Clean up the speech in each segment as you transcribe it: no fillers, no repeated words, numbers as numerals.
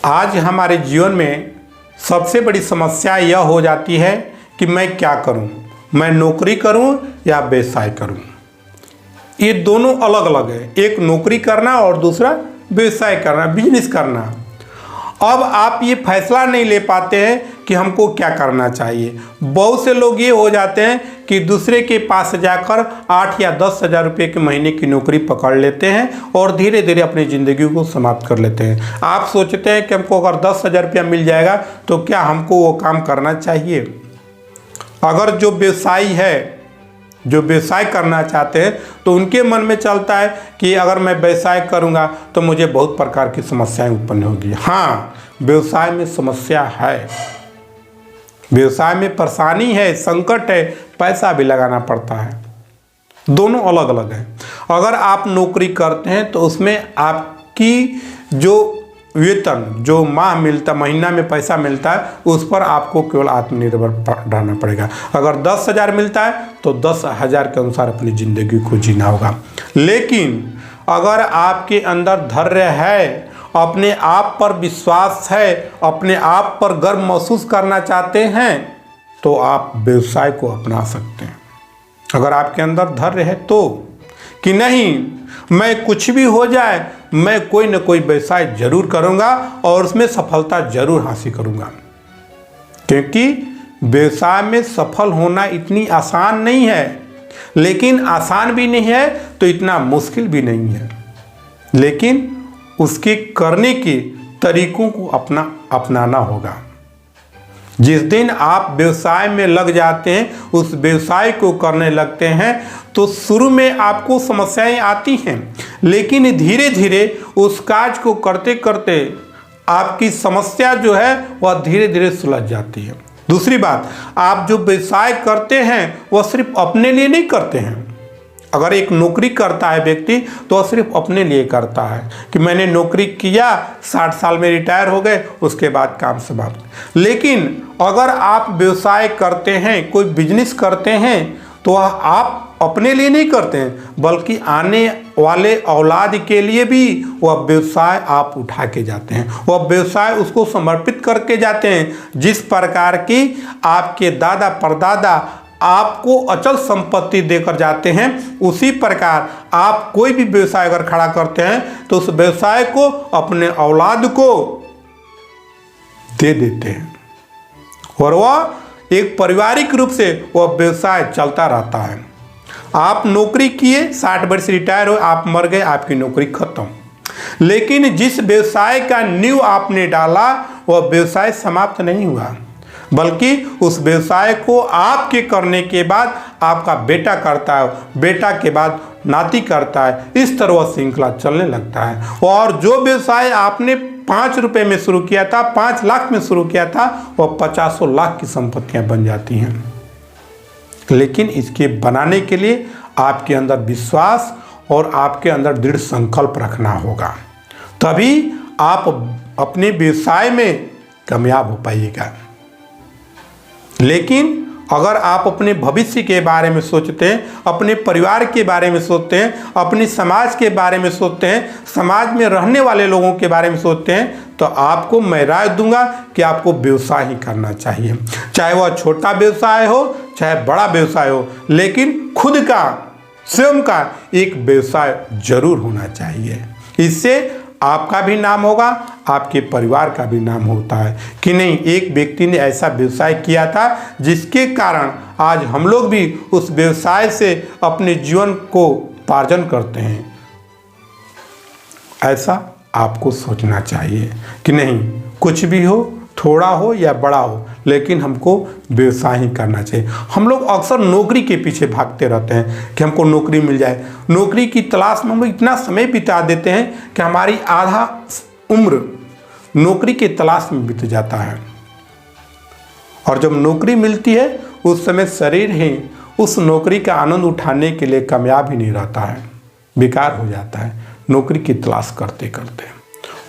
आज हमारे जीवन में सबसे बड़ी समस्या यह हो जाती है कि मैं क्या करूं, मैं नौकरी करूं या व्यवसाय करूं। ये दोनों अलग अलग है, एक नौकरी करना और दूसरा व्यवसाय करना, बिजनेस करना। अब आप ये फैसला नहीं ले पाते हैं कि हमको क्या करना चाहिए। बहुत से लोग ये हो जाते हैं कि दूसरे के पास जाकर 8 या 10 हज़ार रुपये के महीने की नौकरी पकड़ लेते हैं और धीरे धीरे अपनी ज़िंदगी को समाप्त कर लेते हैं। आप सोचते हैं कि हमको अगर 10 हज़ार रुपया मिल जाएगा तो क्या हमको वो काम करना चाहिए। अगर जो व्यवसायी है, जो व्यवसाय करना चाहते हैं, तो उनके मन में चलता है कि अगर मैं व्यवसाय करूंगा तो मुझे बहुत प्रकार की समस्याएं उत्पन्न होगी। हाँ, व्यवसाय में समस्या है, व्यवसाय में परेशानी है, संकट है, पैसा भी लगाना पड़ता है। दोनों अलग अलग है। अगर आप नौकरी करते हैं तो उसमें आपकी जो वेतन, जो महीना में पैसा मिलता है, उस पर आपको केवल आत्मनिर्भर रहना पड़ेगा। अगर 10 हज़ार मिलता है तो 10 हज़ार के अनुसार अपनी ज़िंदगी को जीना होगा। लेकिन अगर आपके अंदर धैर्य है, अपने आप पर विश्वास है, अपने आप पर गर्व महसूस करना चाहते हैं, तो आप व्यवसाय को अपना सकते हैं। अगर आपके अंदर धैर्य है तो, कि नहीं मैं कुछ भी हो जाए, मैं कोई न कोई व्यवसाय जरूर करूंगा और उसमें सफलता जरूर हासिल करूंगा। क्योंकि व्यवसाय में सफल होना इतनी आसान नहीं है, लेकिन आसान भी नहीं है तो इतना मुश्किल भी नहीं है। लेकिन उसके करने के तरीकों को अपनाना होगा। जिस दिन आप व्यवसाय में लग जाते हैं, उस व्यवसाय को करने लगते हैं, तो शुरू में आपको समस्याएं आती हैं, लेकिन धीरे धीरे उस कार्य को करते करते आपकी समस्या जो है वह धीरे धीरे सुलझ जाती है। दूसरी बात, आप जो व्यवसाय करते हैं वह सिर्फ अपने लिए नहीं करते हैं। अगर एक नौकरी करता है व्यक्ति तो वह सिर्फ अपने लिए करता है कि मैंने नौकरी किया, 60 साल में रिटायर हो गए, उसके बाद काम समाप्त। लेकिन अगर आप व्यवसाय करते हैं, कोई बिजनेस करते हैं, तो आप अपने लिए नहीं करते हैं, बल्कि आने वाले औलाद के लिए भी वह व्यवसाय आप उठा के जाते हैं। वह व्यवसाय उसको समर्पित करके जाते हैं। जिस प्रकार की आपके दादा परदादा आपको अचल संपत्ति देकर जाते हैं, उसी प्रकार आप कोई भी व्यवसाय अगर खड़ा करते हैं तो उस व्यवसाय को अपने औलाद को दे देते हैं और वह एक पारिवारिक रूप से वह व्यवसाय चलता रहता है। आप नौकरी किए, 60 वर्ष रिटायर हो, आप मर गए, आपकी नौकरी खत्म। लेकिन जिस व्यवसाय का नींव आपने डाला वह व्यवसाय समाप्त नहीं हुआ, बल्कि उस व्यवसाय को आपके करने के बाद आपका बेटा करता है, बेटा के बाद नाती करता है। इस तरह वह श्रृंखला चलने लगता है। और जो व्यवसाय आपने 5 रुपए में शुरू किया था, 5 लाख में शुरू किया था, वह 50 लाख की संपत्तियां बन जाती हैं। लेकिन इसके बनाने के लिए आपके अंदर विश्वास और आपके अंदर दृढ़ संकल्प रखना होगा, तभी आप अपने व्यवसाय में कामयाब हो पाइएगा। लेकिन अगर आप अपने भविष्य के बारे में सोचते हैं, अपने परिवार के बारे में सोचते हैं, अपने समाज के बारे में सोचते हैं, समाज में रहने वाले लोगों के बारे में सोचते हैं, तो आपको मैं राय दूंगा कि आपको व्यवसाय ही करना चाहिए। चाहे वह छोटा व्यवसाय हो, चाहे बड़ा व्यवसाय हो, लेकिन खुद का, स्वयं का एक व्यवसाय जरूर होना चाहिए। इससे आपका भी नाम होगा, आपके परिवार का भी नाम होता है कि नहीं, एक व्यक्ति ने ऐसा व्यवसाय किया था जिसके कारण आज हम लोग भी उस व्यवसाय से अपने जीवन को उपार्जन करते हैं। ऐसा आपको सोचना चाहिए कि नहीं, कुछ भी हो, थोड़ा हो या बड़ा हो, लेकिन हमको व्यवसाय ही करना चाहिए। हम लोग अक्सर नौकरी के पीछे भागते रहते हैं कि हमको नौकरी मिल जाए। नौकरी की तलाश में हम लोग इतना समय बिता देते हैं कि हमारी आधा उम्र नौकरी की तलाश में बीत जाता है। और जब नौकरी मिलती है उस समय शरीर ही उस नौकरी का आनंद उठाने के लिए कामयाब ही नहीं रहता है, बेकार हो जाता है नौकरी की तलाश करते करते।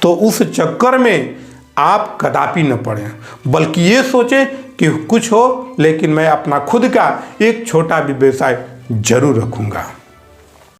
तो उस चक्कर में आप कदापि न पड़े, बल्कि ये सोचें कि कुछ हो, लेकिन मैं अपना खुद का एक छोटा भी व्यवसाय जरूर रखूंगा।